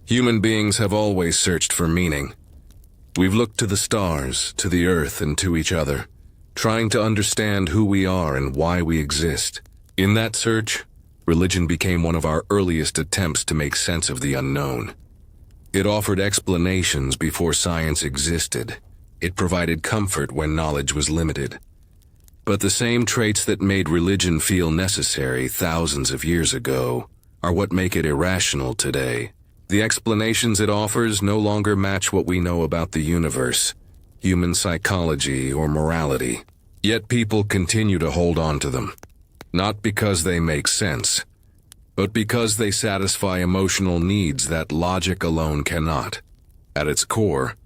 Human beings have always searched for meaning. We've looked to the stars, to the earth, and to each other, trying to understand who we are and why we exist. In that search, religion became one of our earliest attempts to make sense of the unknown. It offered explanations before science existed. It provided comfort when knowledge was limited. But the same traits that made religion feel necessary thousands of years ago are what make it irrational today. The explanations it offers no longer match what we know about the universe, human psychology, or morality. Yet people continue to hold on to them. Not because they make sense, but because they satisfy emotional needs that logic alone cannot. At its core,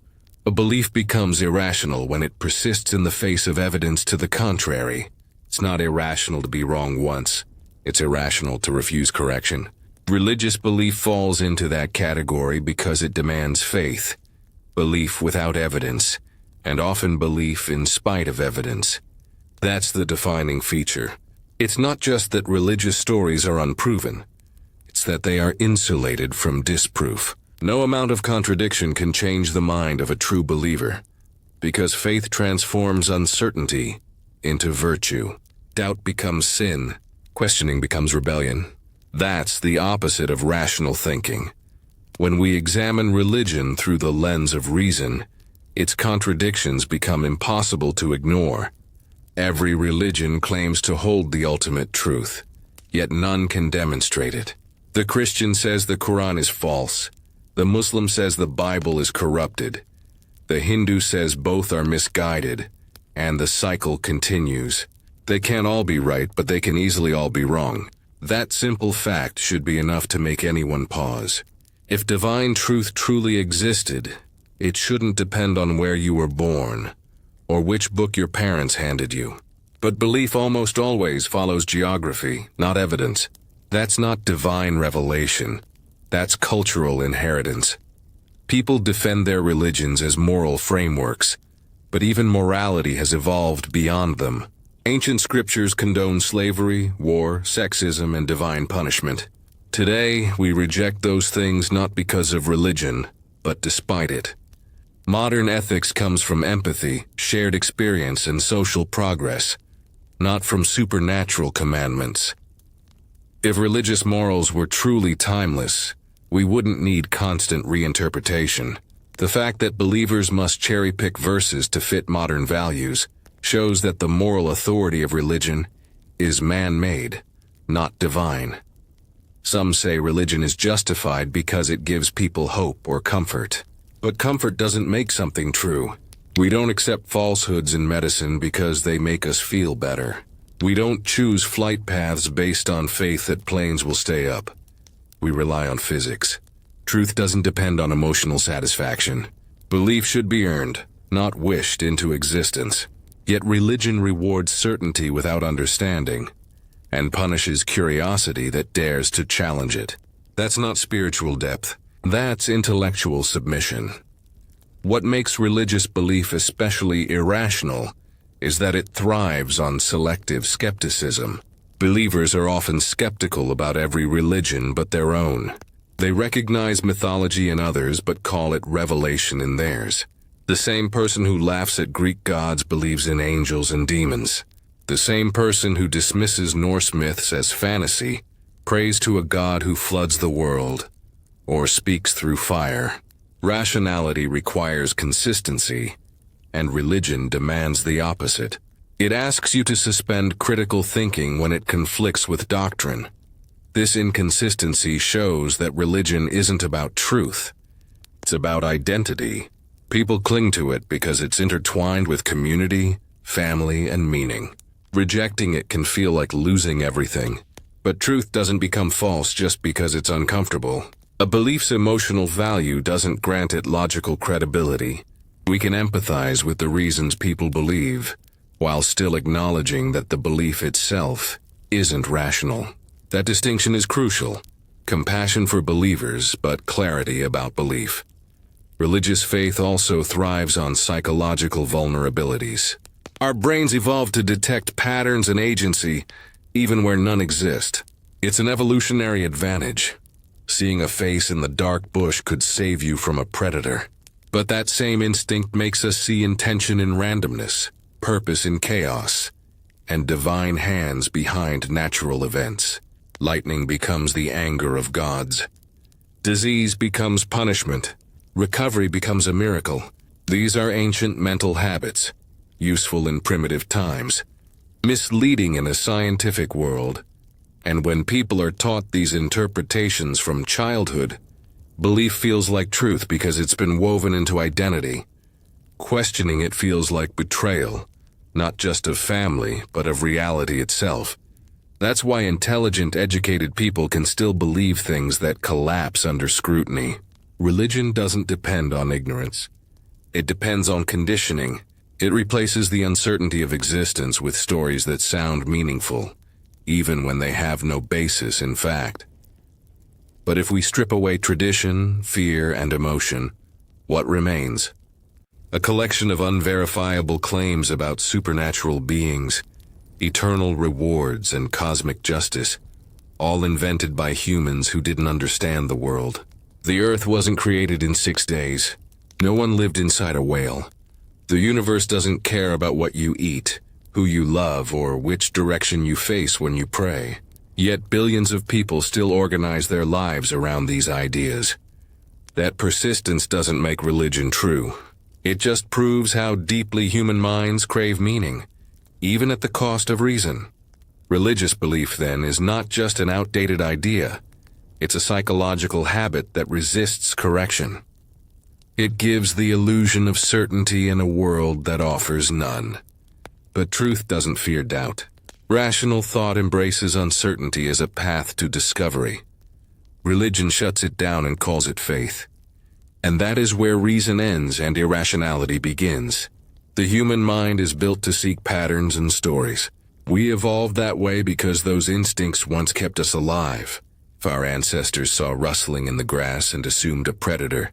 a belief becomes irrational when it persists in the face of evidence to the contrary. It's not irrational to be wrong once. It's irrational to refuse correction. Religious belief falls into that category because it demands faith, belief without evidence, and often belief in spite of evidence. That's the defining feature. It's not just that religious stories are unproven. It's that they are insulated from disproof. No amount of contradiction can change the mind of a true believer, because faith transforms uncertainty into virtue. Doubt becomes sin. Questioning becomes rebellion. That's the opposite of rational thinking. When we examine religion through the lens of reason, its contradictions become impossible to ignore. Every religion claims to hold the ultimate truth, yet none can demonstrate it. The Christian says the Quran is false. The Muslim says the Bible is corrupted. The Hindu says both are misguided, and the cycle continues. They can't all be right, but they can easily all be wrong. That simple fact should be enough to make anyone pause. If divine truth truly existed, it shouldn't depend on where you were born, or which book your parents handed you. But belief almost always follows geography, not evidence. That's not divine revelation. That's cultural inheritance. People defend their religions as moral frameworks, but even morality has evolved beyond them. Ancient scriptures condone slavery, war, sexism, and divine punishment. Today, we reject those things not because of religion, but despite it. Modern ethics comes from empathy, shared experience, and social progress, not from supernatural commandments. If religious morals were truly timeless, we wouldn't need constant reinterpretation. The fact that believers must cherry-pick verses to fit modern values shows that the moral authority of religion is man-made, not divine. Some say religion is justified because it gives people hope or comfort. But comfort doesn't make something true. We don't accept falsehoods in medicine because they make us feel better. We don't choose flight paths based on faith that planes will stay up. We rely on physics. Truth doesn't depend on emotional satisfaction. Belief should be earned, not wished into existence. Yet religion rewards certainty without understanding, and punishes curiosity that dares to challenge it. That's not spiritual depth. That's intellectual submission. What makes religious belief especially irrational is that it thrives on selective skepticism. Believers are often skeptical about every religion but their own. They recognize mythology in others but call it revelation in theirs. The same person who laughs at Greek gods believes in angels and demons. The same person who dismisses Norse myths as fantasy prays to a god who floods the world or speaks through fire. Rationality requires consistency, and religion demands the opposite. It asks you to suspend critical thinking when it conflicts with doctrine. This inconsistency shows that religion isn't about truth. It's about identity. People cling to it because it's intertwined with community, family, and meaning. Rejecting it can feel like losing everything. But truth doesn't become false just because it's uncomfortable. A belief's emotional value doesn't grant it logical credibility. We can empathize with the reasons people believe, while still acknowledging that the belief itself isn't rational. That distinction is crucial. Compassion for believers, but clarity about belief. Religious faith also thrives on psychological vulnerabilities. Our brains evolved to detect patterns and agency, even where none exist. It's an evolutionary advantage. Seeing a face in the dark bush could save you from a predator. But that same instinct makes us see intention in randomness, purpose in chaos, and divine hands behind natural events. Lightning becomes the anger of gods. Disease becomes punishment. Recovery becomes a miracle. These are ancient mental habits, useful in primitive times, misleading in a scientific world. And when people are taught these interpretations from childhood, belief feels like truth because it's been woven into identity. Questioning it feels like betrayal, not just of family, but of reality itself. That's why intelligent, educated people can still believe things that collapse under scrutiny. Religion doesn't depend on ignorance. It depends on conditioning. It replaces the uncertainty of existence with stories that sound meaningful, even when they have no basis in fact. But if we strip away tradition, fear, and emotion, what remains? A collection of unverifiable claims about supernatural beings, eternal rewards, and cosmic justice, all invented by humans who didn't understand the world. The Earth wasn't created in 6 days. No one lived inside a whale. The universe doesn't care about what you eat, who you love, or which direction you face when you pray. Yet billions of people still organize their lives around these ideas. That persistence doesn't make religion true. It just proves how deeply human minds crave meaning, even at the cost of reason. Religious belief, then, is not just an outdated idea. It's a psychological habit that resists correction. It gives the illusion of certainty in a world that offers none. But truth doesn't fear doubt. Rational thought embraces uncertainty as a path to discovery. Religion shuts it down and calls it faith. And that is where reason ends and irrationality begins. The human mind is built to seek patterns and stories. We evolved that way because those instincts once kept us alive. If our ancestors saw rustling in the grass and assumed a predator,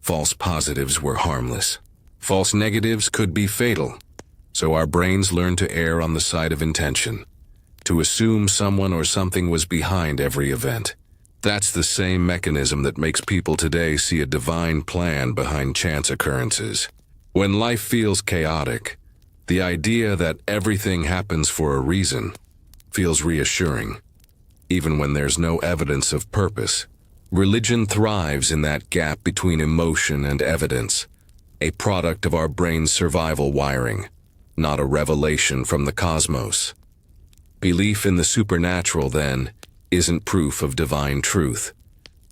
false positives were harmless. False negatives could be fatal. So our brains learned to err on the side of intention, to assume someone or something was behind every event. That's the same mechanism that makes people today see a divine plan behind chance occurrences. When life feels chaotic, the idea that everything happens for a reason feels reassuring, even when there's no evidence of purpose. Religion thrives in that gap between emotion and evidence, a product of our brain's survival wiring, not a revelation from the cosmos. Belief in the supernatural, then, isn't proof of divine truth.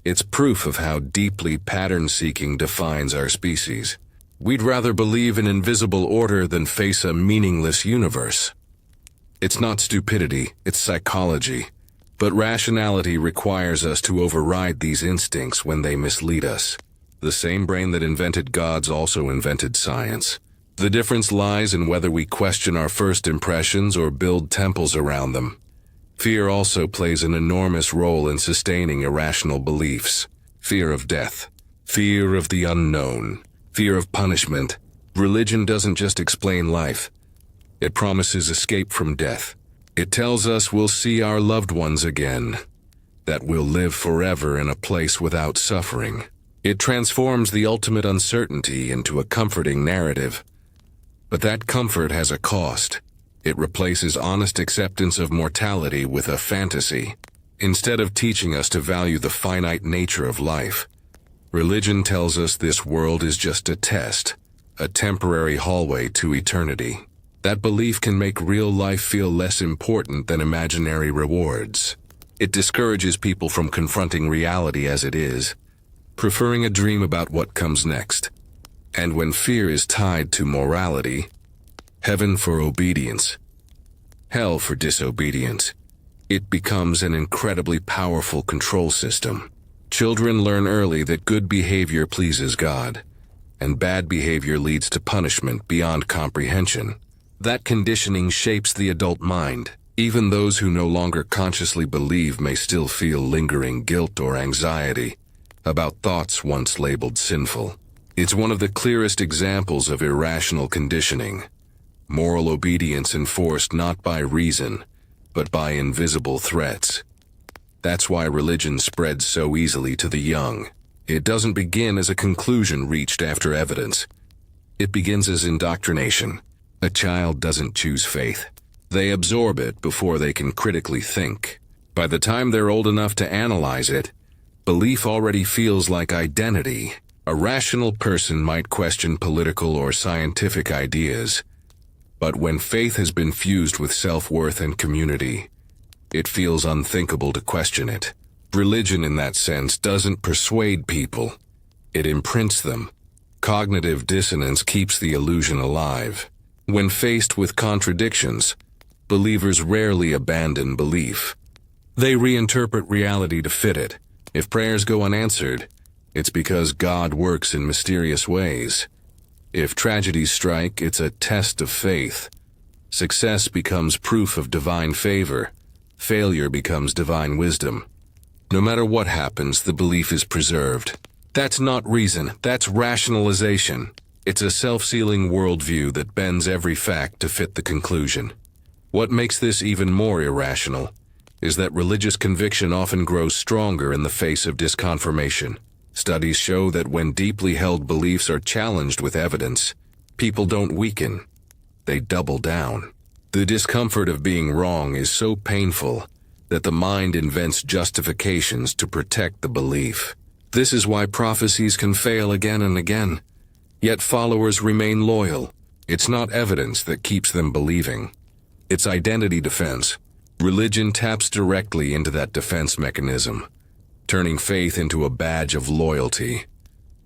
It's proof of how deeply pattern-seeking defines our species. We'd rather believe in invisible order than face a meaningless universe. It's not stupidity, it's psychology. But rationality requires us to override these instincts when they mislead us. The same brain that invented gods also invented science. The difference lies in whether we question our first impressions or build temples around them. Fear also plays an enormous role in sustaining irrational beliefs. Fear of death, fear of the unknown, fear of punishment. Religion doesn't just explain life. It promises escape from death. It tells us we'll see our loved ones again, that we'll live forever in a place without suffering. It transforms the ultimate uncertainty into a comforting narrative. But that comfort has a cost. It replaces honest acceptance of mortality with a fantasy. Instead of teaching us to value the finite nature of life, religion tells us this world is just a test, a temporary hallway to eternity. That belief can make real life feel less important than imaginary rewards. It discourages people from confronting reality as it is, preferring a dream about what comes next. And when fear is tied to morality, heaven for obedience, hell for disobedience, it becomes an incredibly powerful control system. Children learn early that good behavior pleases God, and bad behavior leads to punishment beyond comprehension. That conditioning shapes the adult mind. Even those who no longer consciously believe may still feel lingering guilt or anxiety about thoughts once labeled sinful. It's one of the clearest examples of irrational conditioning. Moral obedience enforced not by reason, but by invisible threats. That's why religion spreads so easily to the young. It doesn't begin as a conclusion reached after evidence. It begins as indoctrination. A child doesn't choose faith. They absorb it before they can critically think. By the time they're old enough to analyze it, belief already feels like identity. A rational person might question political or scientific ideas, but when faith has been fused with self-worth and community, it feels unthinkable to question it. Religion in that sense doesn't persuade people. It imprints them. Cognitive dissonance keeps the illusion alive. When faced with contradictions, believers rarely abandon belief. They reinterpret reality to fit it. If prayers go unanswered, it's because God works in mysterious ways. If tragedies strike, it's a test of faith. Success becomes proof of divine favor. Failure becomes divine wisdom. No matter what happens, the belief is preserved. That's not reason, that's rationalization. It's a self-sealing worldview that bends every fact to fit the conclusion. What makes this even more irrational is that religious conviction often grows stronger in the face of disconfirmation. Studies show that when deeply held beliefs are challenged with evidence, people don't weaken, they double down. The discomfort of being wrong is so painful that the mind invents justifications to protect the belief. This is why prophecies can fail again and again, yet followers remain loyal. It's not evidence that keeps them believing. It's identity defense. Religion taps directly into that defense mechanism, turning faith into a badge of loyalty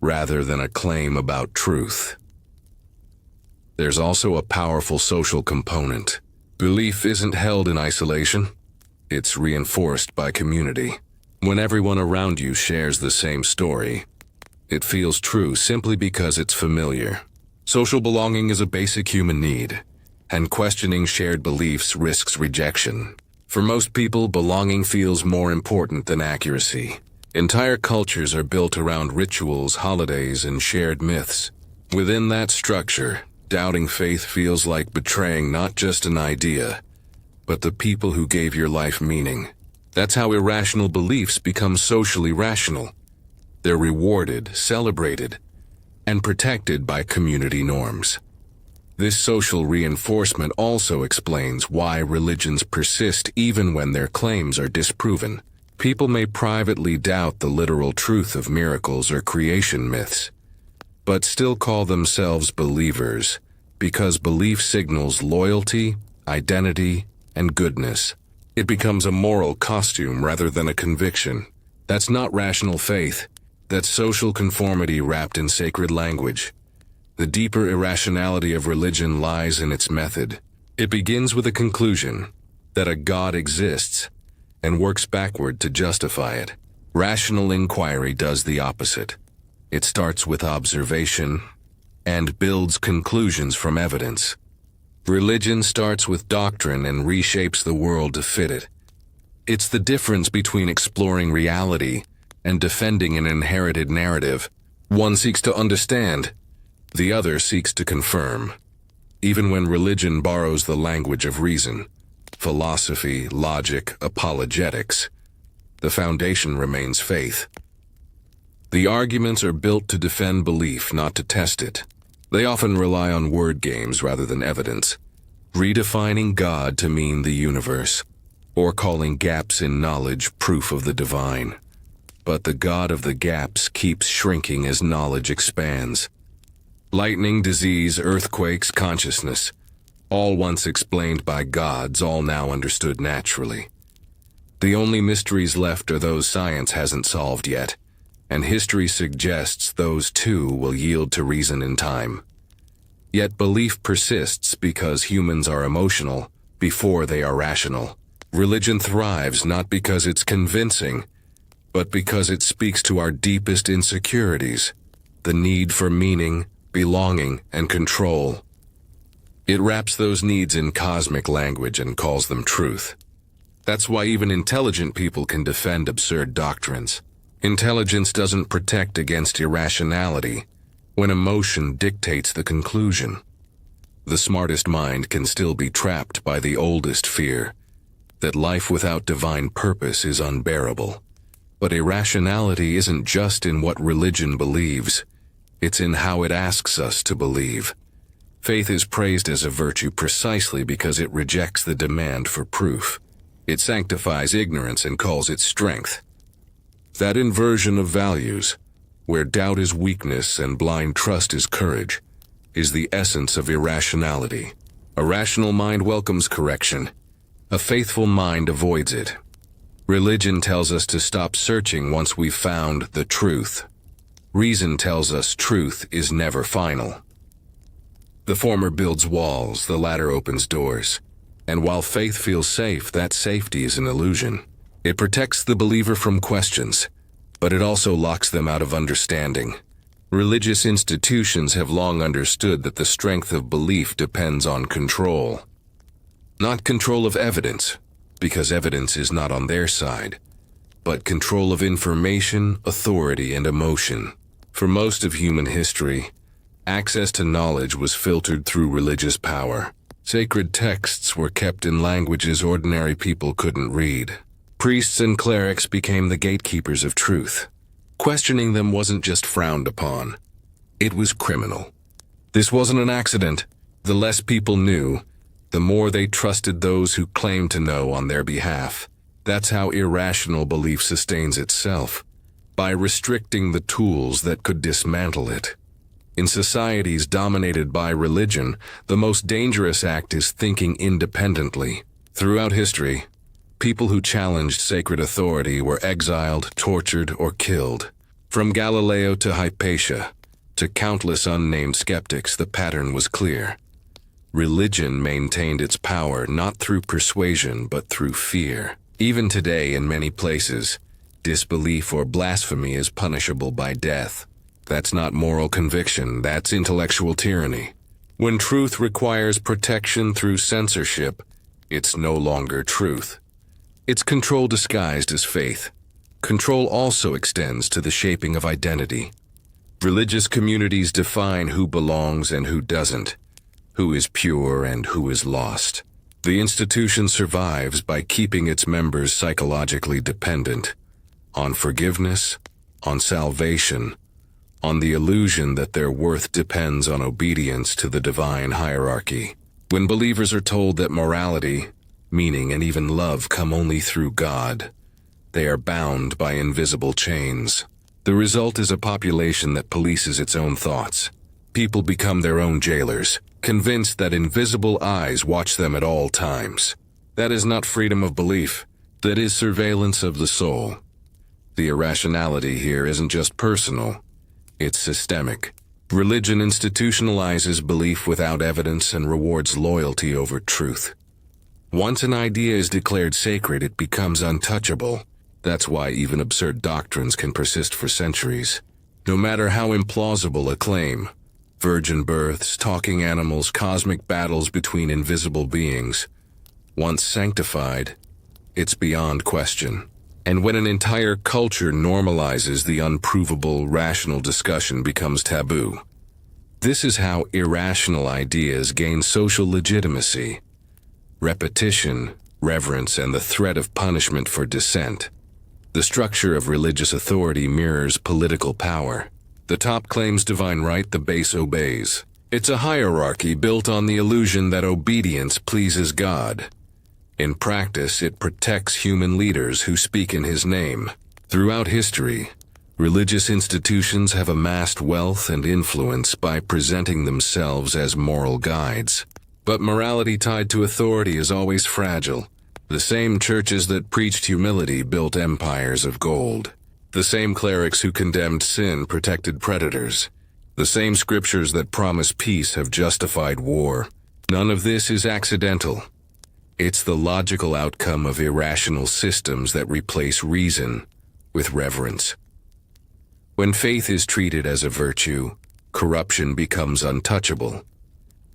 rather than a claim about truth. There's also a powerful social component. Belief isn't held in isolation. It's reinforced by community. When everyone around you shares the same story, it feels true simply because it's familiar. Social belonging is a basic human need, and questioning shared beliefs risks rejection. For most people, belonging feels more important than accuracy. Entire cultures are built around rituals, holidays, and shared myths. Within that structure, doubting faith feels like betraying not just an idea, but the people who gave your life meaning. That's how irrational beliefs become socially rational. They're rewarded, celebrated, and protected by community norms. This social reinforcement also explains why religions persist even when their claims are disproven. People may privately doubt the literal truth of miracles or creation myths, but still call themselves believers because belief signals loyalty, identity, and goodness. It becomes a moral costume rather than a conviction. That's not rational faith. That's social conformity wrapped in sacred language. The deeper irrationality of religion lies in its method. It begins with a conclusion that a God exists and works backward to justify it. Rational inquiry does the opposite. It starts with observation and builds conclusions from evidence. Religion starts with doctrine and reshapes the world to fit it. It's the difference between exploring reality and defending an inherited narrative. One seeks to understand, the other seeks to confirm. Even when religion borrows the language of reason, philosophy, logic, apologetics, the foundation remains faith. The arguments are built to defend belief, not to test it. They often rely on word games rather than evidence, redefining God to mean the universe, or calling gaps in knowledge proof of the divine. But the God of the gaps keeps shrinking as knowledge expands. Lightning, disease, earthquakes, consciousness, all once explained by gods, all now understood naturally. The only mysteries left are those science hasn't solved yet, and history suggests those too will yield to reason in time. Yet belief persists because humans are emotional before they are rational. Religion thrives not because it's convincing, but because it speaks to our deepest insecurities, the need for meaning, belonging, and control. It wraps those needs in cosmic language and calls them truth. That's why even intelligent people can defend absurd doctrines. Intelligence doesn't protect against irrationality when emotion dictates the conclusion. The smartest mind can still be trapped by the oldest fear, that life without divine purpose is unbearable. But irrationality isn't just in what religion believes, it's in how it asks us to believe. Faith is praised as a virtue precisely because it rejects the demand for proof. It sanctifies ignorance and calls it strength. That inversion of values, where doubt is weakness and blind trust is courage, is the essence of irrationality. A rational mind welcomes correction. A faithful mind avoids it. Religion tells us to stop searching once we've found the truth. Reason tells us truth is never final. The former builds walls, the latter opens doors. And while faith feels safe, that safety is an illusion. It protects the believer from questions, but it also locks them out of understanding. Religious institutions have long understood that the strength of belief depends on control. Not control of evidence, because evidence is not on their side, but control of information, authority, and emotion. For most of human history, access to knowledge was filtered through religious power. Sacred texts were kept in languages ordinary people couldn't read. Priests and clerics became the gatekeepers of truth. Questioning them wasn't just frowned upon. It was criminal. This wasn't an accident. The less people knew, the more they trusted those who claimed to know on their behalf. That's how irrational belief sustains itself, by restricting the tools that could dismantle it. In societies dominated by religion, the most dangerous act is thinking independently. Throughout history, people who challenged sacred authority were exiled, tortured, or killed. From Galileo to Hypatia, to countless unnamed skeptics, the pattern was clear. Religion maintained its power not through persuasion but through fear. Even today, in many places, disbelief or blasphemy is punishable by death. That's not moral conviction, that's intellectual tyranny. When truth requires protection through censorship, it's no longer truth. It's control disguised as faith. Control also extends to the shaping of identity. Religious communities define who belongs and who doesn't, who is pure and who is lost. The institution survives by keeping its members psychologically dependent on forgiveness, on salvation, on the illusion that their worth depends on obedience to the divine hierarchy. When believers are told that morality, meaning, and even love come only through God, they are bound by invisible chains. The result is a population that polices its own thoughts. People become their own jailers, convinced that invisible eyes watch them at all times. That is not freedom of belief. That is surveillance of the soul. The irrationality here isn't just personal. It's systemic. Religion institutionalizes belief without evidence and rewards loyalty over truth. Once an idea is declared sacred, it becomes untouchable. That's why even absurd doctrines can persist for centuries. No matter how implausible a claim, virgin births, talking animals, cosmic battles between invisible beings, once sanctified, it's beyond question. And when an entire culture normalizes the unprovable, rational discussion becomes taboo. This is how irrational ideas gain social legitimacy. Repetition, reverence, and the threat of punishment for dissent. The structure of religious authority mirrors political power. The top claims divine right, the base obeys. It's a hierarchy built on the illusion that obedience pleases God. In practice, it protects human leaders who speak in His name. Throughout history, religious institutions have amassed wealth and influence by presenting themselves as moral guides. But morality tied to authority is always fragile. The same churches that preached humility built empires of gold. The same clerics who condemned sin protected predators. The same scriptures that promise peace have justified war. None of this is accidental. It's the logical outcome of irrational systems that replace reason with reverence. When faith is treated as a virtue, corruption becomes untouchable.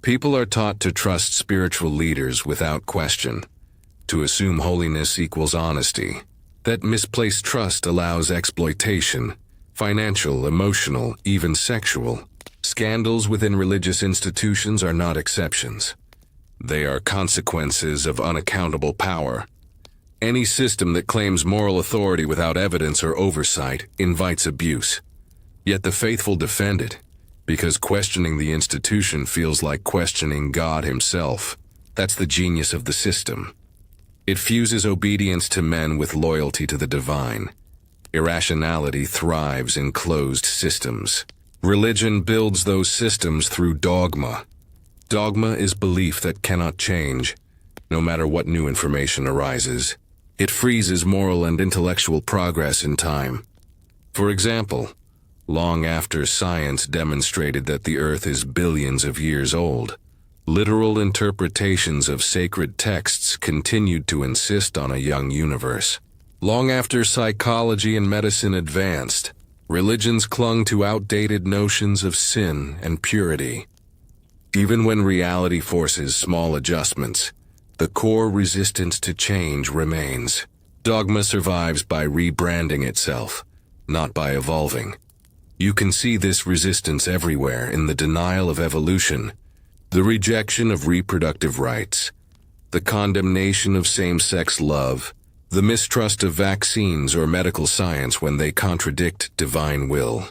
People are taught to trust spiritual leaders without question, to assume holiness equals honesty. That misplaced trust allows exploitation, financial, emotional, even sexual. Scandals within religious institutions are not exceptions. They are consequences of unaccountable power. Any system that claims moral authority without evidence or oversight invites abuse. Yet the faithful defend it, because questioning the institution feels like questioning God himself. That's the genius of the system. It fuses obedience to men with loyalty to the divine. Irrationality thrives in closed systems. Religion builds those systems through dogma. Dogma is belief that cannot change, no matter what new information arises. It freezes moral and intellectual progress in time. For example, long after science demonstrated that the Earth is billions of years old, literal interpretations of sacred texts continued to insist on a young universe. Long after psychology and medicine advanced, religions clung to outdated notions of sin and purity. Even when reality forces small adjustments, the core resistance to change remains. Dogma survives by rebranding itself, not by evolving. You can see this resistance everywhere in the denial of evolution, the rejection of reproductive rights, the condemnation of same-sex love, the mistrust of vaccines or medical science when they contradict divine will.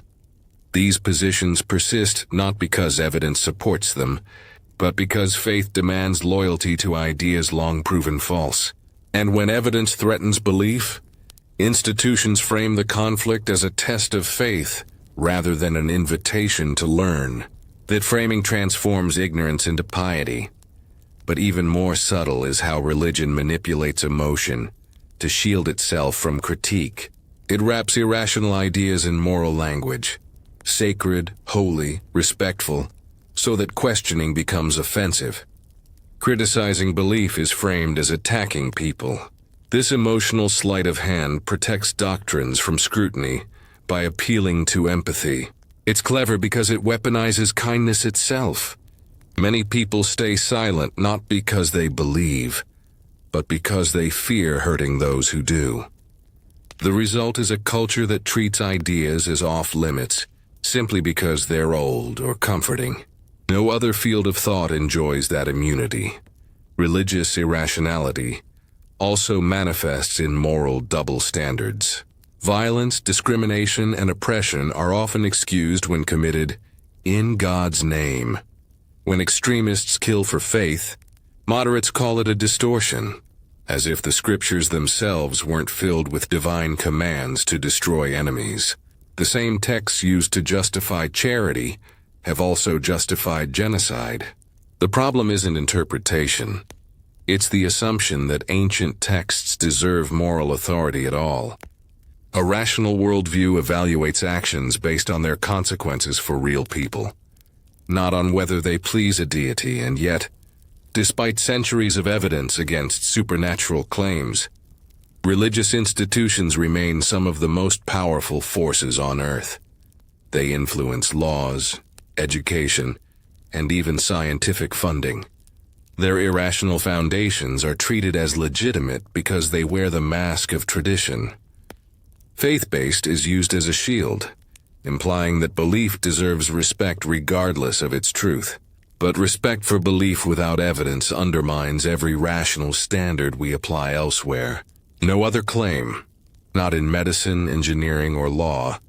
These positions persist not because evidence supports them, but because faith demands loyalty to ideas long proven false. And when evidence threatens belief, institutions frame the conflict as a test of faith rather than an invitation to learn. That framing transforms ignorance into piety. But even more subtle is how religion manipulates emotion to shield itself from critique. It wraps irrational ideas in moral language, sacred, holy, respectful, so that questioning becomes offensive. Criticizing belief is framed as attacking people. This emotional sleight of hand protects doctrines from scrutiny by appealing to empathy. It's clever because it weaponizes kindness itself. Many people stay silent not because they believe, but because they fear hurting those who do. The result is a culture that treats ideas as off-limits simply because they're old or comforting. No other field of thought enjoys that immunity. Religious irrationality also manifests in moral double standards. Violence, discrimination, and oppression are often excused when committed in God's name. When extremists kill for faith, moderates call it a distortion, as if the scriptures themselves weren't filled with divine commands to destroy enemies. The same texts used to justify charity have also justified genocide. The problem isn't interpretation. It's the assumption that ancient texts deserve moral authority at all. A rational worldview evaluates actions based on their consequences for real people, not on whether they please a deity, and yet, despite centuries of evidence against supernatural claims, religious institutions remain some of the most powerful forces on earth. They influence laws, education, and even scientific funding. Their irrational foundations are treated as legitimate because they wear the mask of tradition. Faith-based is used as a shield, implying that belief deserves respect regardless of its truth. But respect for belief without evidence undermines every rational standard we apply elsewhere. No other claim, not in medicine, engineering, or law,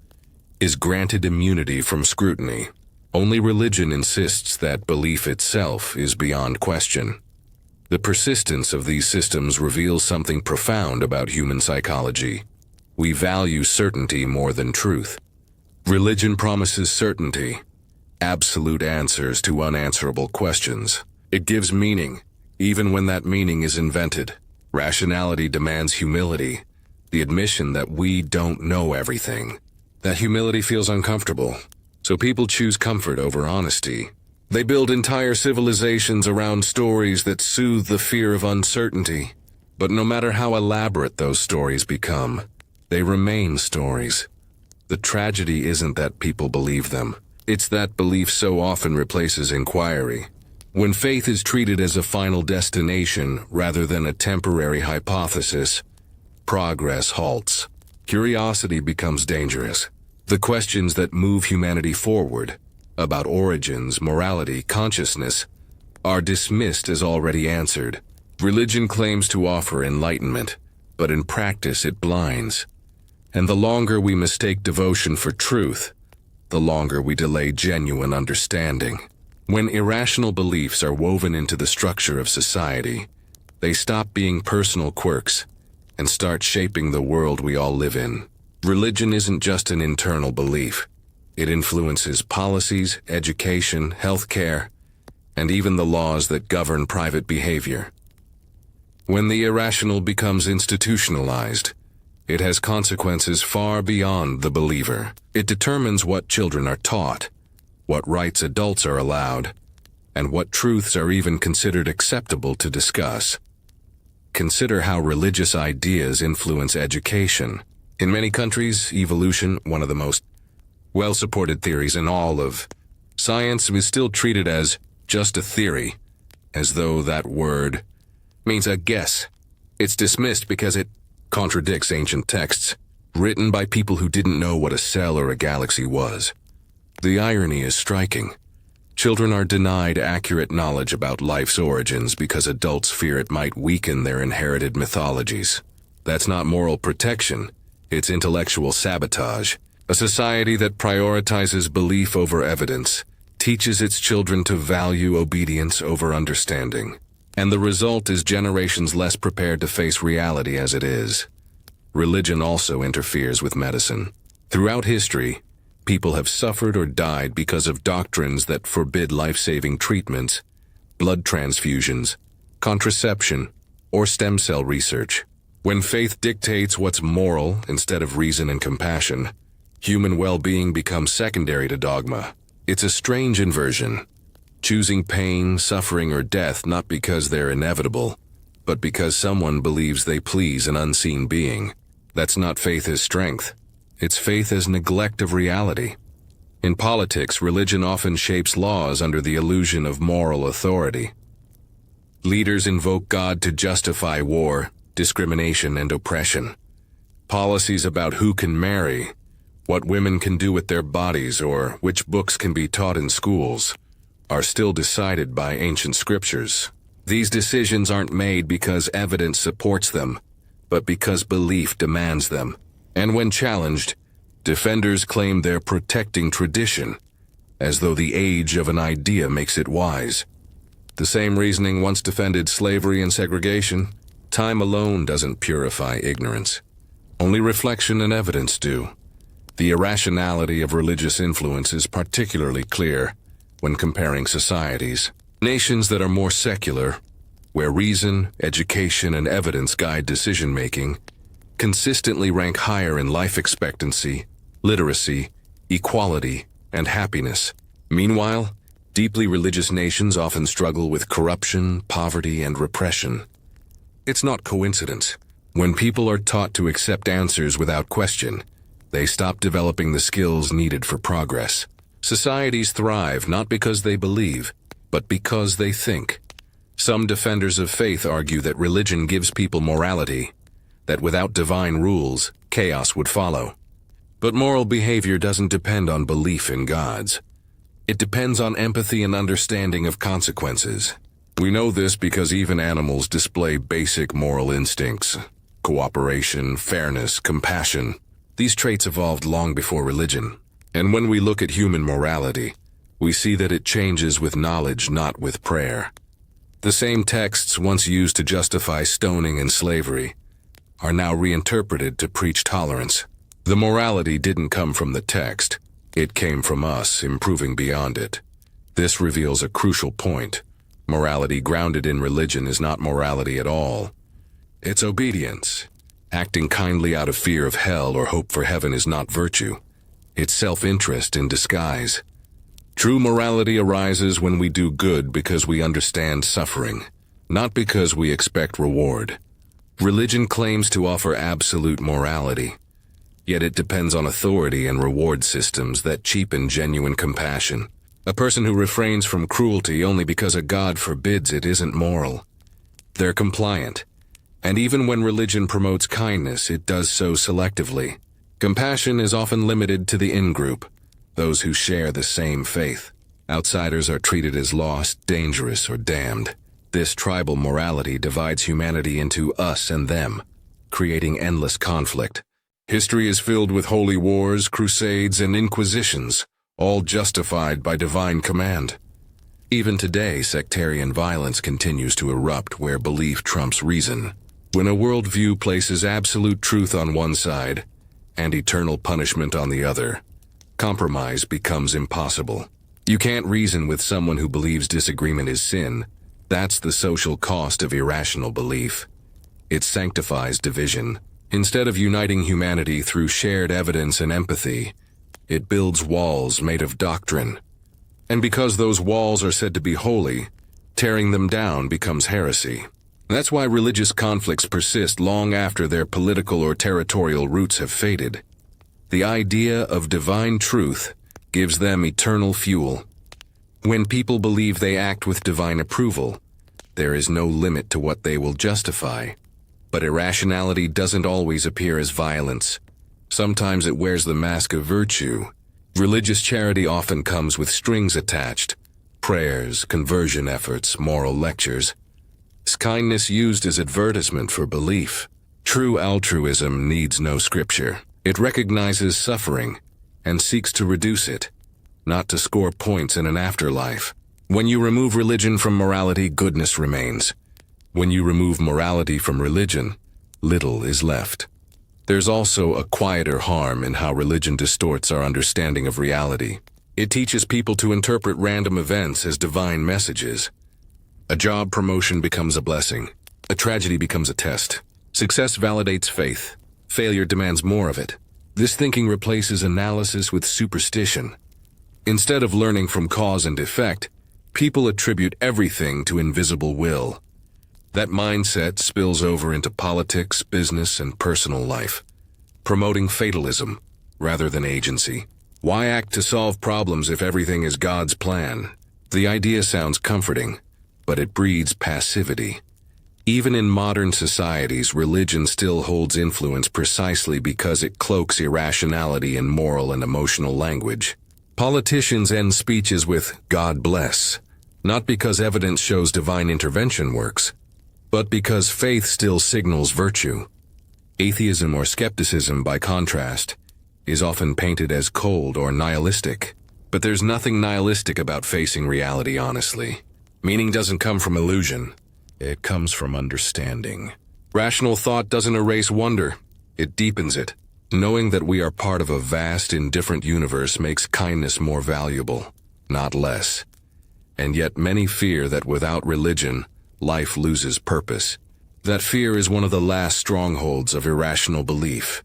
is granted immunity from scrutiny. Only religion insists that belief itself is beyond question. The persistence of these systems reveals something profound about human psychology. We value certainty more than truth. Religion promises certainty, absolute answers to unanswerable questions. It gives meaning, even when that meaning is invented. Rationality demands humility, the admission that we don't know everything. That humility feels uncomfortable, so people choose comfort over honesty. They build entire civilizations around stories that soothe the fear of uncertainty. But no matter how elaborate those stories become, they remain stories. The tragedy isn't that people believe them. It's that belief so often replaces inquiry. When faith is treated as a final destination rather than a temporary hypothesis, progress halts. Curiosity becomes dangerous. The questions that move humanity forward, about origins, morality, consciousness, are dismissed as already answered. Religion claims to offer enlightenment, but in practice it blinds. And the longer we mistake devotion for truth, the longer we delay genuine understanding. When irrational beliefs are woven into the structure of society, they stop being personal quirks and start shaping the world we all live in. Religion isn't just an internal belief. It influences policies, education, healthcare, and even the laws that govern private behavior. When the irrational becomes institutionalized, it has consequences far beyond the believer. It determines what children are taught, what rights adults are allowed, and what truths are even considered acceptable to discuss. Consider how religious ideas influence education. In many countries, evolution, one of the most well-supported theories in all of science, is still treated as just a theory, as though that word means a guess. It's dismissed because it contradicts ancient texts, written by people who didn't know what a cell or a galaxy was. The irony is striking. Children are denied accurate knowledge about life's origins because adults fear it might weaken their inherited mythologies. That's not moral protection, it's intellectual sabotage. A society that prioritizes belief over evidence teaches its children to value obedience over understanding. And the result is generations less prepared to face reality as it is. Religion also interferes with medicine. Throughout history, people have suffered or died because of doctrines that forbid life-saving treatments, blood transfusions, contraception, or stem cell research. When faith dictates what's moral instead of reason and compassion, human well-being becomes secondary to dogma. It's a strange inversion, choosing pain, suffering, or death not because they're inevitable, but because someone believes they please an unseen being. That's not faith as strength. It's faith as neglect of reality. In politics, religion often shapes laws under the illusion of moral authority. Leaders invoke God to justify war, discrimination, and oppression. Policies about who can marry, what women can do with their bodies, or which books can be taught in schools are still decided by ancient scriptures. These decisions aren't made because evidence supports them, but because belief demands them. And when challenged, defenders claim they're protecting tradition, as though the age of an idea makes it wise. The same reasoning once defended slavery and segregation. Time alone doesn't purify ignorance. Only reflection and evidence do. The irrationality of religious influence is particularly clear when comparing societies. Nations that are more secular, where reason, education, and evidence guide decision-making, consistently rank higher in life expectancy, literacy, equality, and happiness. Meanwhile, deeply religious nations often struggle with corruption, poverty, and repression. It's not coincidence. When people are taught to accept answers without question, they stop developing the skills needed for progress. Societies thrive not because they believe, but because they think. Some defenders of faith argue that religion gives people morality, that without divine rules, chaos would follow. But moral behavior doesn't depend on belief in gods. It depends on empathy and understanding of consequences. We know this because even animals display basic moral instincts: cooperation, fairness, compassion. These traits evolved long before religion. And when we look at human morality, we see that it changes with knowledge, not with prayer. The same texts once used to justify stoning and slavery are now reinterpreted to preach tolerance. The morality didn't come from the text. It came from us, improving beyond it. This reveals a crucial point. Morality grounded in religion is not morality at all. It's obedience. Acting kindly out of fear of hell or hope for heaven is not virtue. It's self-interest in disguise. True morality arises when we do good because we understand suffering, not because we expect reward. Religion claims to offer absolute morality, yet it depends on authority and reward systems that cheapen genuine compassion. A person who refrains from cruelty only because a god forbids it isn't moral. They're compliant. And even when religion promotes kindness, it does so selectively. Compassion is often limited to the in-group, those who share the same faith. Outsiders are treated as lost, dangerous, or damned. This tribal morality divides humanity into us and them. creating endless conflict. History is filled with holy wars, crusades, and inquisitions, all justified by divine command. Even today, sectarian violence continues to erupt where belief trumps reason. When a worldview places absolute truth on one side and eternal punishment on the other, compromise becomes impossible. You can't reason with someone who believes disagreement is sin. That's the social cost of irrational belief. It sanctifies division. Instead of uniting humanity through shared evidence and empathy, it builds walls made of doctrine. And because those walls are said to be holy, tearing them down becomes heresy. That's why religious conflicts persist long after their political or territorial roots have faded. The idea of divine truth gives them eternal fuel. When people believe they act with divine approval, there is no limit to what they will justify. But irrationality doesn't always appear as violence. Sometimes it wears the mask of virtue. Religious charity often comes with strings attached: prayers, conversion efforts, moral lectures. It's kindness used as advertisement for belief. True altruism needs no scripture. It recognizes suffering and seeks to reduce it, not to score points in an afterlife. When you remove religion from morality, goodness remains. When you remove morality from religion, little is left. There's also a quieter harm in how religion distorts our understanding of reality. It teaches people to interpret random events as divine messages. A job promotion becomes a blessing. A tragedy becomes a test. Success validates faith. Failure demands more of it. This thinking replaces analysis with superstition. Instead of learning from cause and effect, people attribute everything to invisible will. That mindset spills over into politics, business, and personal life, promoting fatalism rather than agency. Why act to solve problems if everything is God's plan? The idea sounds comforting, but it breeds passivity. Even in modern societies, religion still holds influence precisely because it cloaks irrationality in moral and emotional language. Politicians end speeches with "God bless," not because evidence shows divine intervention works, but because faith still signals virtue. Atheism or skepticism, by contrast, is often painted as cold or nihilistic. But there's nothing nihilistic about facing reality honestly. Meaning doesn't come from illusion. It comes from understanding. Rational thought doesn't erase wonder. It deepens it. Knowing that we are part of a vast, indifferent universe makes kindness more valuable, not less. And yet many fear that without religion, life loses purpose. That fear is one of the last strongholds of irrational belief.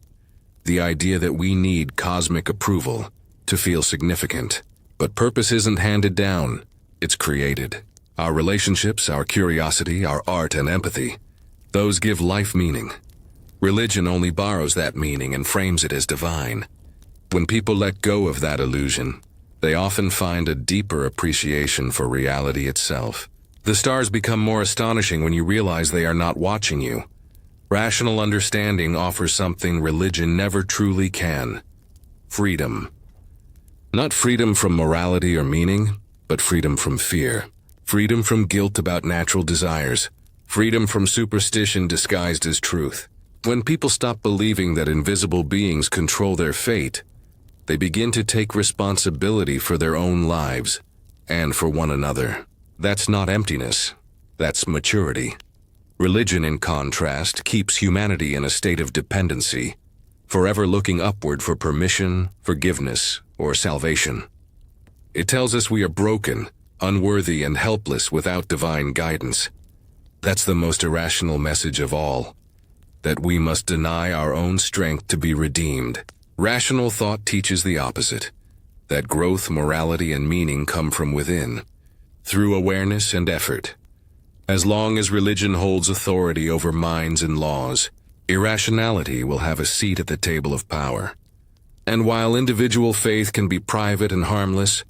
The idea that we need cosmic approval to feel significant. But purpose isn't handed down, it's created. Our relationships, our curiosity, our art and empathy, those give life meaning. Religion only borrows that meaning and frames it as divine. When people let go of that illusion, they often find a deeper appreciation for reality itself. The stars become more astonishing when you realize they are not watching you. Rational understanding offers something religion never truly can: freedom. Not freedom from morality or meaning, but freedom from fear. Freedom from guilt about natural desires. Freedom from superstition disguised as truth. When people stop believing that invisible beings control their fate, they begin to take responsibility for their own lives and for one another. That's not emptiness, that's maturity. Religion, in contrast, keeps humanity in a state of dependency, forever looking upward for permission, forgiveness, or salvation. It tells us we are broken, unworthy, and helpless without divine guidance. That's the most irrational message of all, that we must deny our own strength to be redeemed. Rational thought teaches the opposite, that growth, morality, and meaning come from within, through awareness and effort. As long as religion holds authority over minds and laws, irrationality will have a seat at the table of power. And while individual faith can be private and harmless,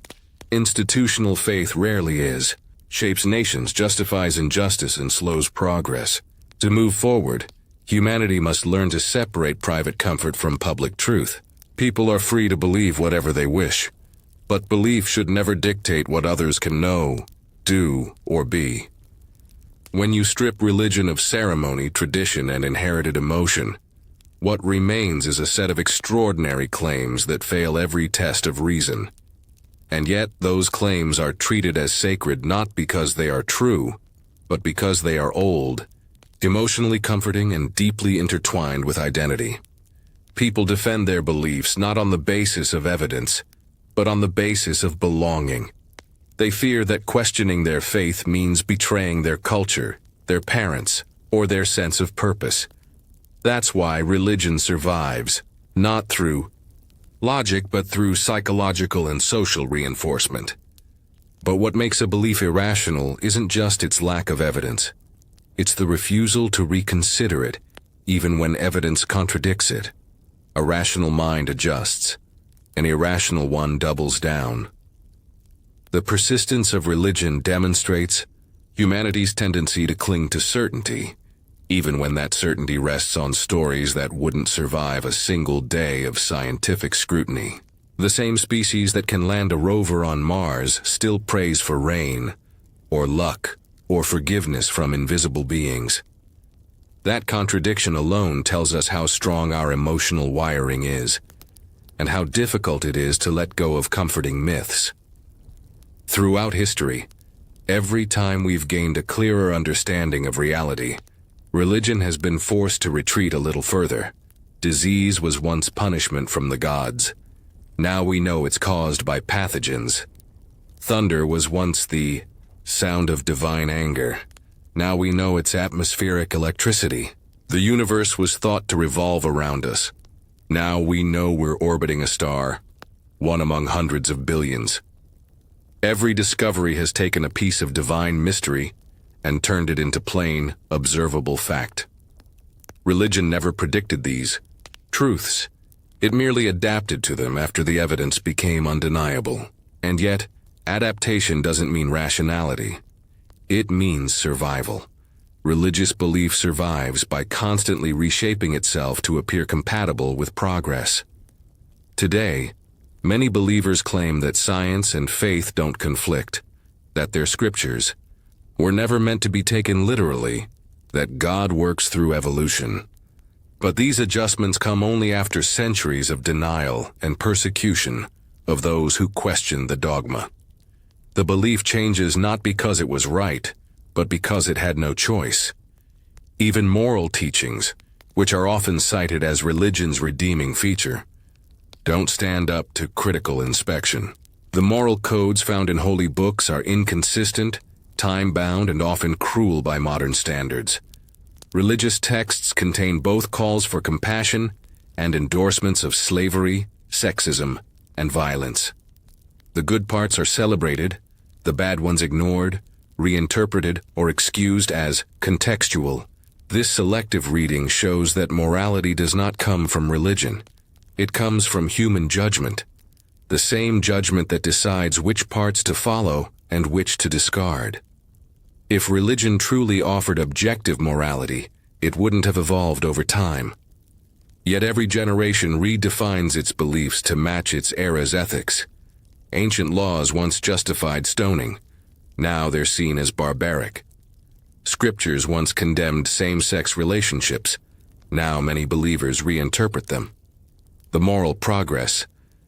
institutional faith rarely is, shapes nations, justifies injustice, and slows progress. To move forward, humanity must learn to separate private comfort from public truth. People are free to believe whatever they wish, but belief should never dictate what others can know, do, or be. When you strip religion of ceremony, tradition, and inherited emotion, what remains is a set of extraordinary claims that fail every test of reason. And yet, those claims are treated as sacred not because they are true, but because they are old, emotionally comforting, and deeply intertwined with identity. People defend their beliefs not on the basis of evidence, but on the basis of belonging. They fear that questioning their faith means betraying their culture, their parents, or their sense of purpose. That's why religion survives, not through logic but through psychological and social reinforcement. But what makes a belief irrational isn't just its lack of evidence. It's the refusal to reconsider it, even when evidence contradicts it. A rational mind adjusts. An irrational one doubles down. The persistence of religion demonstrates humanity's tendency to cling to certainty, even when that certainty rests on stories that wouldn't survive a single day of scientific scrutiny. The same species that can land a rover on Mars still prays for rain, or luck, or forgiveness from invisible beings. That contradiction alone tells us how strong our emotional wiring is, and how difficult it is to let go of comforting myths. Throughout history, every time we've gained a clearer understanding of reality, religion has been forced to retreat a little further. Disease was once punishment from the gods. Now we know it's caused by pathogens. Thunder was once the sound of divine anger. Now we know it's atmospheric electricity. The universe was thought to revolve around us. Now we know we're orbiting a star, one among hundreds of billions. Every discovery has taken a piece of divine mystery and turned it into plain, observable fact. Religion never predicted these truths. It merely adapted to them after the evidence became undeniable. And yet, adaptation doesn't mean rationality. It means survival. Religious belief survives by constantly reshaping itself to appear compatible with progress. Today, many believers claim that science and faith don't conflict, that their scriptures were never meant to be taken literally, that God works through evolution. But these adjustments come only after centuries of denial and persecution of those who question the dogma. The belief changes not because it was right, but because it had no choice. Even moral teachings, which are often cited as religion's redeeming feature, don't stand up to critical inspection. The moral codes found in holy books are inconsistent, time-bound, and often cruel by modern standards. Religious texts contain both calls for compassion and endorsements of slavery, sexism, and violence. The good parts are celebrated, the bad ones ignored, reinterpreted, or excused as contextual. This selective reading shows that morality does not come from religion. It comes from human judgment, the same judgment that decides which parts to follow and which to discard. If religion truly offered objective morality, it wouldn't have evolved over time. Yet every generation redefines its beliefs to match its era's ethics. Ancient laws once justified stoning. Now they're seen as barbaric. Scriptures once condemned same-sex relationships. Now many believers reinterpret them. The moral progress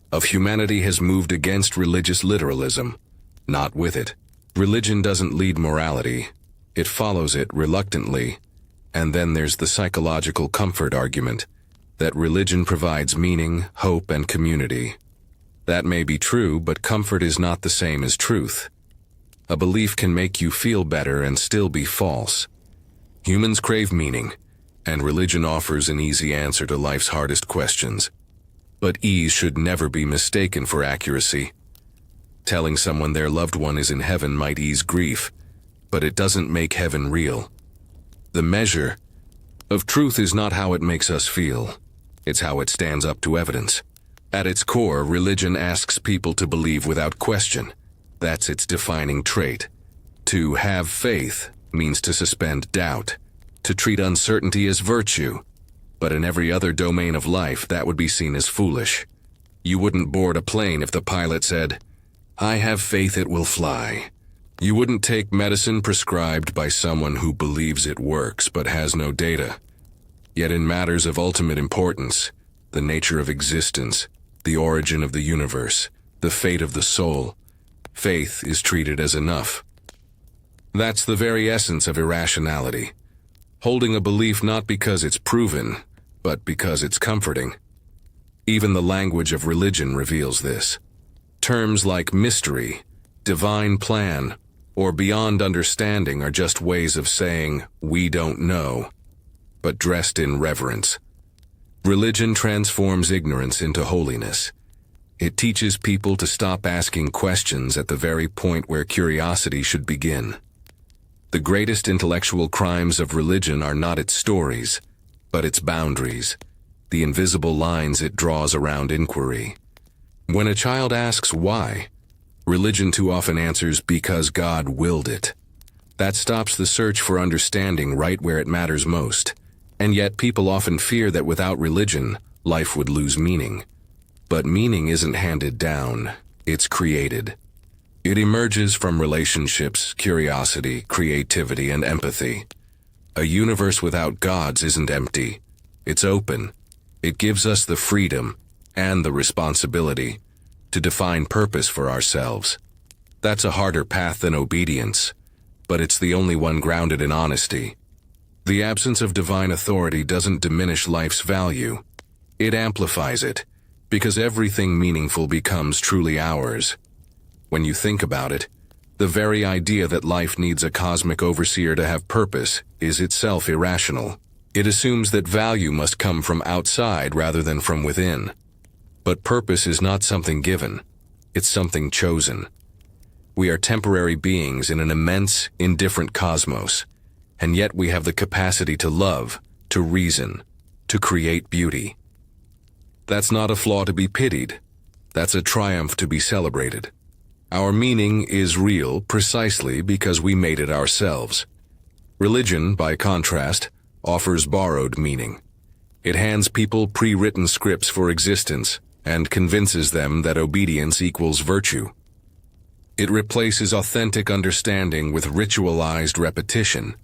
of humanity has moved against religious literalism, not with it. Religion doesn't lead morality. It follows it reluctantly. And then there's the psychological comfort argument, that religion provides meaning, hope, and community. That may be true, but comfort is not the same as truth. A belief can make you feel better and still be false. Humans crave meaning, and religion offers an easy answer to life's hardest questions. But ease should never be mistaken for accuracy. Telling someone their loved one is in heaven might ease grief, but it doesn't make heaven real. The measure of truth is not how it makes us feel. It's how it stands up to evidence. At its core, religion asks people to believe without question. That's its defining trait. To have faith means to suspend doubt, to treat uncertainty as virtue. But in every other domain of life, that would be seen as foolish. You wouldn't board a plane if the pilot said, "I have faith it will fly." You wouldn't take medicine prescribed by someone who believes it works but has no data. Yet in matters of ultimate importance, the nature of existence, the origin of the universe, the fate of the soul, faith is treated as enough. That's the very essence of irrationality, holding a belief not because it's proven, but because it's comforting. Even the language of religion reveals this. Terms like mystery, divine plan, or beyond understanding are just ways of saying, we don't know, but dressed in reverence. Religion transforms ignorance into holiness. It teaches people to stop asking questions at the very point where curiosity should begin. The greatest intellectual crimes of religion are not its stories, but its boundaries, the invisible lines it draws around inquiry. When a child asks why, religion too often answers because God willed it. That stops the search for understanding right where it matters most. And yet people often fear that without religion, life would lose meaning. But meaning isn't handed down, it's created. It emerges from relationships, curiosity, creativity, and empathy. A universe without gods isn't empty, it's open. It gives us the freedom and the responsibility to define purpose for ourselves. That's a harder path than obedience, but it's the only one grounded in honesty. The absence of divine authority doesn't diminish life's value. It amplifies it, because everything meaningful becomes truly ours. When you think about it, the very idea that life needs a cosmic overseer to have purpose is itself irrational. It assumes that value must come from outside rather than from within. But purpose is not something given, it's something chosen. We are temporary beings in an immense, indifferent cosmos. And yet we have the capacity to love, to reason, to create beauty. That's not a flaw to be pitied. That's a triumph to be celebrated. Our meaning is real precisely because we made it ourselves. Religion, by contrast, offers borrowed meaning. It hands people pre-written scripts for existence and convinces them that obedience equals virtue. It replaces authentic understanding with ritualized repetition,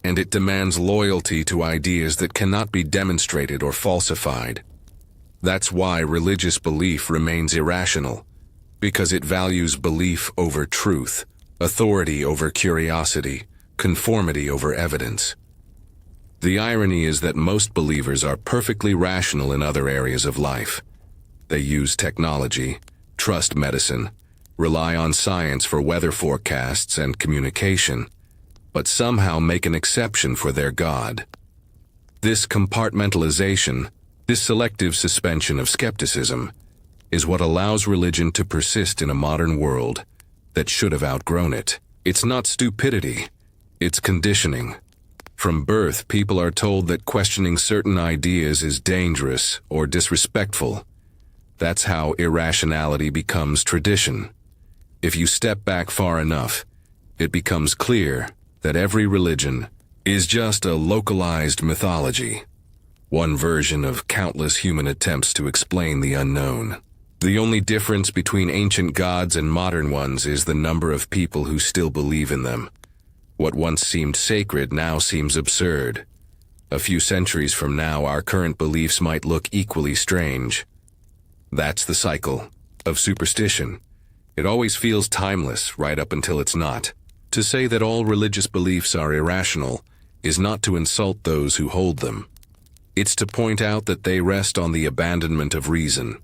and it demands loyalty to ideas that cannot be demonstrated or falsified. That's why religious belief remains irrational, because it values belief over truth, authority over curiosity, conformity over evidence. The irony is that most believers are perfectly rational in other areas of life. They use technology, trust medicine, rely on science for weather forecasts and communication, but somehow make an exception for their God. This compartmentalization, this selective suspension of skepticism, is what allows religion to persist in a modern world that should have outgrown it. It's not stupidity, it's conditioning. From birth, people are told that questioning certain ideas is dangerous or disrespectful. That's how irrationality becomes tradition. If you step back far enough, it becomes clear that every religion is just a localized mythology, one version of countless human attempts to explain the unknown. The only difference between ancient gods and modern ones is the number of people who still believe in them. What once seemed sacred now seems absurd. A few centuries from now, our current beliefs might look equally strange. That's the cycle of superstition. It always feels timeless right up until it's not. To say that all religious beliefs are irrational is not to insult those who hold them. It's to point out that they rest on the abandonment of reason.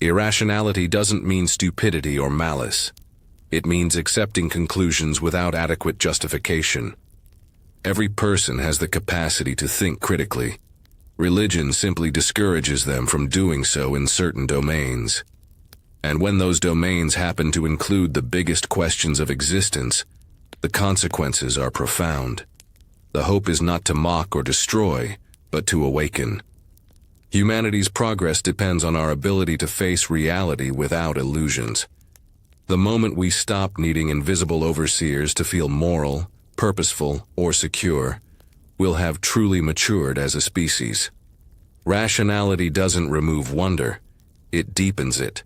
Irrationality doesn't mean stupidity or malice. It means accepting conclusions without adequate justification. Every person has the capacity to think critically. Religion simply discourages them from doing so in certain domains. And when those domains happen to include the biggest questions of existence, the consequences are profound. The hope is not to mock or destroy, but to awaken. Humanity's progress depends on our ability to face reality without illusions. The moment we stop needing invisible overseers to feel moral, purposeful, or secure, we'll have truly matured as a species. Rationality doesn't remove wonder, it deepens it.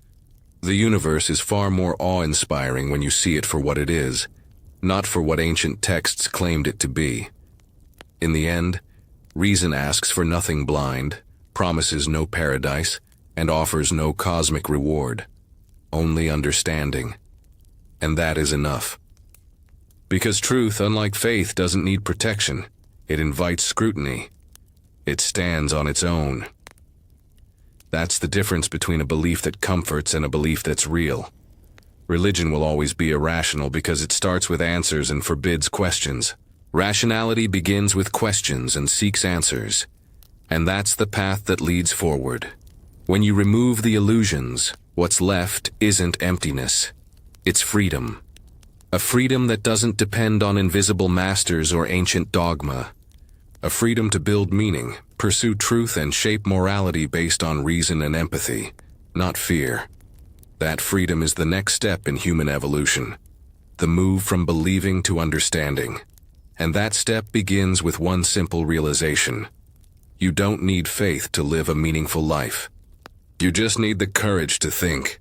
The universe is far more awe-inspiring when you see it for what it is, not for what ancient texts claimed it to be. In the end, reason asks for nothing blind, promises no paradise, and offers no cosmic reward, only understanding. And that is enough. Because truth, unlike faith, doesn't need protection. It invites scrutiny. It stands on its own. That's the difference between a belief that comforts and a belief that's real. Religion will always be irrational because it starts with answers and forbids questions. Rationality begins with questions and seeks answers. And that's the path that leads forward. When you remove the illusions, what's left isn't emptiness. It's freedom. A freedom that doesn't depend on invisible masters or ancient dogma. A freedom to build meaning, pursue truth, and shape morality based on reason and empathy, not fear. That freedom is the next step in human evolution. The move from believing to understanding. And that step begins with one simple realization. You don't need faith to live a meaningful life. You just need the courage to think.